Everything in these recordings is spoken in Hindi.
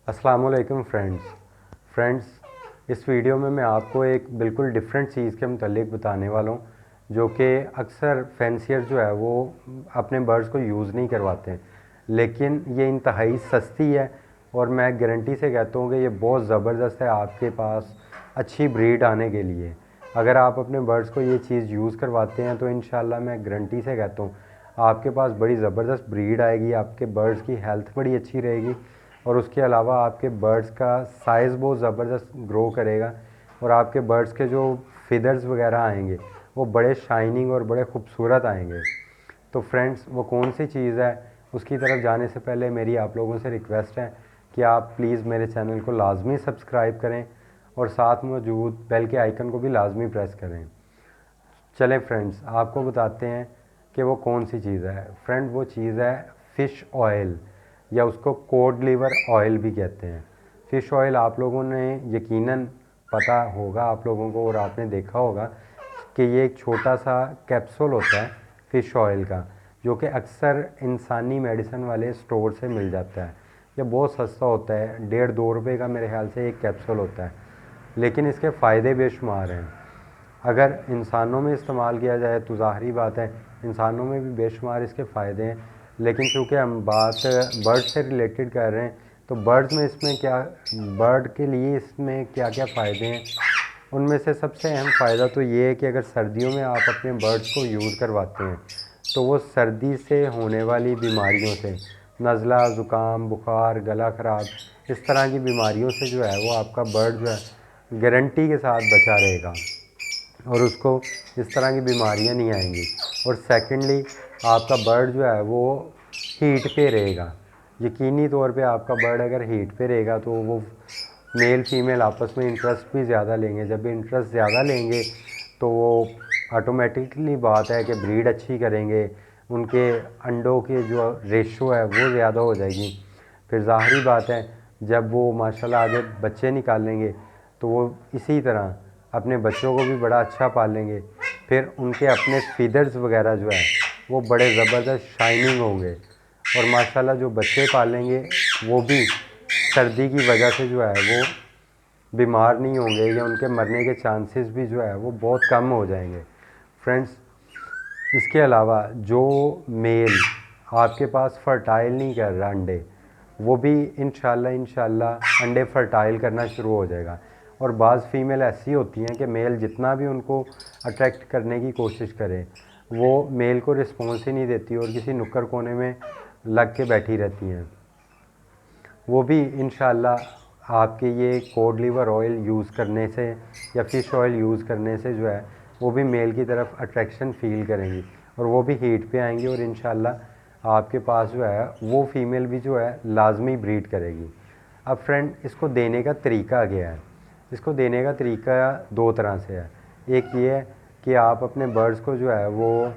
अस्सलामुअलैकुम फ्रेंड्स, इस वीडियो में मैं आपको एक बिल्कुल डिफरेंट चीज़ के मुतालिक बताने वाला हूँ जो कि अक्सर फैंसियर जो है वो अपने बर्ड्स को यूज़ नहीं करवाते हैं, लेकिन ये इंतहाई सस्ती है और मैं गारंटी से कहता हूँ कि ये बहुत ज़बरदस्त है आपके पास अच्छी ब्रीड आने के लिए। अगर आप अपने बर्ड्स को ये चीज़ यूज़ करवाते हैं तो इंशाल्लाह मैं गारंटी से कहता हूँ आपके पास बड़ी ज़बरदस्त ब्रीड आएगी, आपके बर्ड्स की हेल्थ बड़ी अच्छी रहेगी और उसके अलावा आपके बर्ड्स का साइज़ बहुत ज़बरदस्त ग्रो करेगा और आपके बर्ड्स के जो फिदर्स वगैरह आएंगे वो बड़े शाइनिंग और बड़े खूबसूरत आएंगे। तो फ्रेंड्स, वो कौन सी चीज़ है उसकी तरफ जाने से पहले मेरी आप लोगों से रिक्वेस्ट है कि आप प्लीज़ मेरे चैनल को लाजमी सब्सक्राइब करें और साथ मौजूद बेल के आइकन को भी लाजमी प्रेस करें। चलें फ्रेंड्स, आपको बताते हैं कि वो कौन सी चीज़ है। फ्रेंड, वो चीज़ है फ़िश ऑयल, या उसको कोड लिवर ऑयल भी कहते हैं। फ़िश ऑयल आप लोगों ने यकीनन पता होगा आप लोगों को, और आपने देखा होगा कि ये एक छोटा सा कैप्सूल होता है फ़िश ऑयल का, जो कि अक्सर इंसानी मेडिसिन वाले स्टोर से मिल जाता है। ये बहुत सस्ता होता है, 1.5-2 रुपये का मेरे ख्याल से एक कैप्सूल होता है, लेकिन इसके फ़ायदे बेशुमार हैं। अगर इंसानों में इस्तेमाल किया जाए तो ज़ाहरी बात है इंसानों में भी बेशुमार इसके फ़ायदे हैं, लेकिन चूँकि हम बात बर्ड से रिलेटेड कर रहे हैं तो बर्ड्स में इसमें क्या, बर्ड के लिए इसमें क्या क्या फ़ायदे हैं, उनमें से सबसे अहम फ़ायदा तो ये है कि अगर सर्दियों में आप अपने बर्ड्स को यूज़ करवाते हैं तो वो सर्दी से होने वाली बीमारियों से, नज़ला, ज़ुकाम, बुखार, गला ख़राब, इस तरह की बीमारियों से जो है वो आपका बर्ड जो है गारंटी के साथ बचा रहेगा और उसको इस तरह की बीमारियां नहीं आएंगी। और सेकेंडली, आपका बर्ड जो है वो हीट पे रहेगा। यकीनी तौर पे आपका बर्ड अगर हीट पे रहेगा तो वो मेल फीमेल आपस में इंटरेस्ट भी ज़्यादा लेंगे। जब भी इंटरेस्ट ज़्यादा लेंगे तो वो ऑटोमेटिकली बात है कि ब्रीड अच्छी करेंगे, उनके अंडों के जो रेशो है वो ज़्यादा हो जाएगी। फिर ज़ाहरी बात है जब वो माशाल्लाह आगे बच्चे निकालेंगे तो वो इसी तरह अपने बच्चों को भी बड़ा अच्छा पालेंगे। फिर उनके अपने फीदर्स वगैरह जो है वो बड़े ज़बरदस्त शाइनिंग होंगे और माशाल्लाह जो बच्चे पालेंगे वो भी सर्दी की वजह से जो है वो बीमार नहीं होंगे, या उनके मरने के चांसेस भी जो है वो बहुत कम हो जाएंगे। फ्रेंड्स, इसके अलावा जो मेल आपके पास फर्टाइल नहीं कर रहा अंडे, वो भी इंशाल्लाह अंडे फर्टाइल करना शुरू हो जाएगा। और बाज़ फ़ीमेल ऐसी होती हैं कि मेल जितना भी उनको अट्रैक्ट करने की कोशिश करे वो मेल को रिस्पॉन्स ही नहीं देती और किसी नुक्कड़ कोने में लग के बैठी रहती हैं। वो भी इंशाल्लाह आपके ये कोड लिवर ऑयल यूज़ करने से या फ़िश ऑयल यूज़ करने से जो है वो भी मेल की तरफ अट्रैक्शन फ़ील करेंगी और वो भी हीट पे आएंगी और इंशाल्लाह आपके पास जो है वो फ़ीमेल भी जो है लाजमी ब्रीड करेगी। अब फ्रेंड, इसको देने का तरीका क्या है? इसको देने का तरीका दो तरह से है। एक ये है कि आप अपने बर्ड्स को जो है वो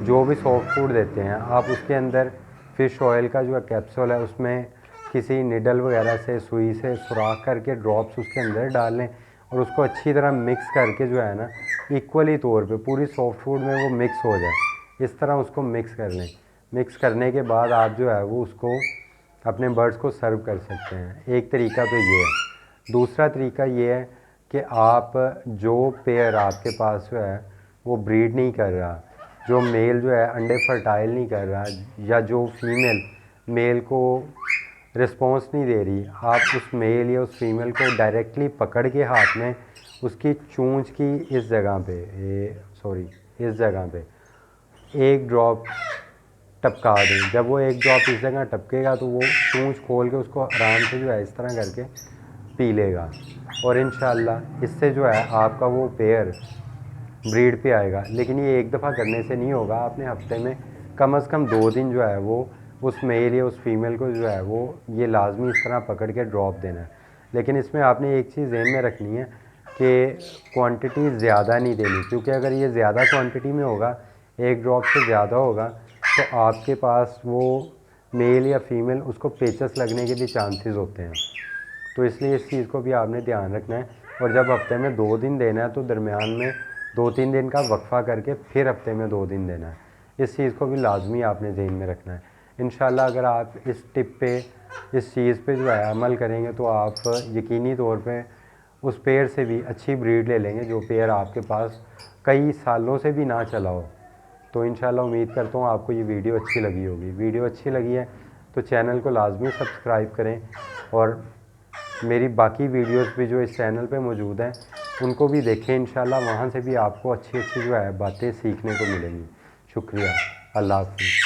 जो भी सॉफ्ट फूड देते हैं आप उसके अंदर फ़िश ऑयल का जो है कैप्सूल है उसमें किसी निडल वगैरह से सुई से सुराख करके ड्रॉप्स उसके अंदर डाल लें और उसको अच्छी तरह मिक्स करके जो है ना इक्वली तौर पे पूरी सॉफ्ट फूड में वो मिक्स हो जाए, इस तरह उसको मिक्स कर लें। मिक्स करने के बाद आप जो है वो उसको अपने बर्ड्स को सर्व कर सकते हैं। एक तरीका तो ये है। दूसरा तरीका ये है कि आप जो पेयर आपके पास जो है वो ब्रीड नहीं कर रहा, जो मेल जो है अंडे फर्टाइल नहीं कर रहा, या जो फीमेल मेल को रिस्पॉन्स नहीं दे रही, आप उस मेल या उस फीमेल को डायरेक्टली पकड़ के हाथ में उसकी चूंच की इस जगह पे, इस जगह पे एक ड्रॉप टपका दें। जब वो एक ड्रॉप इस जगह टपकेगा तो वो चूंच खोल के उसको आराम से जो है इस तरह करके पी लेगा और इंशाल्लाह इससे जो है आपका वो पेयर ब्रीड पे आएगा। लेकिन ये एक दफ़ा करने से नहीं होगा, आपने हफ्ते में कम से कम 2 दिन जो है वो उस मेल या उस फीमेल को जो है वो ये लाजमी इस तरह पकड़ के ड्रॉप देना है। लेकिन इसमें आपने एक चीज़ ध्यान में रखनी है कि क्वांटिटी ज़्यादा नहीं देनी, क्योंकि अगर ये ज़्यादा क्वांटिटी में होगा, एक ड्रॉप से ज़्यादा होगा, तो आपके पास वो मेल या फीमेल उसको पेचस लगने के भी चांसेस होते हैं। तो इसलिए इस चीज़ को भी आपने ध्यान रखना है। और जब हफ्ते में 2 दिन देना है तो दरमियान में 2-3 दिन का वक्फ़ा करके फिर हफ्ते में 2 दिन देना है। इस चीज़ को भी लाजमी आपने ज़हन में रखना है। इंशाल्लाह अगर आप इस टिप पे, इस चीज़ पे जो है अमल करेंगे तो आप यकीनी तौर पे उस पेयर से भी अच्छी ब्रीड ले लेंगे, जो पेयर आपके पास कई सालों से भी ना चला हो। तो इंशाल्लाह उम्मीद करता हूँ आपको ये वीडियो अच्छी लगी होगी। वीडियो अच्छी लगी है तो चैनल को लाजमी सब्सक्राइब करें, और मेरी बाकी वीडियोस भी जो इस चैनल पे मौजूद हैं उनको भी देखें। इंशाल्लाह वहाँ से भी आपको अच्छी अच्छी जो है बातें सीखने को मिलेंगी। शुक्रिया। अल्लाह हाफ़िज़।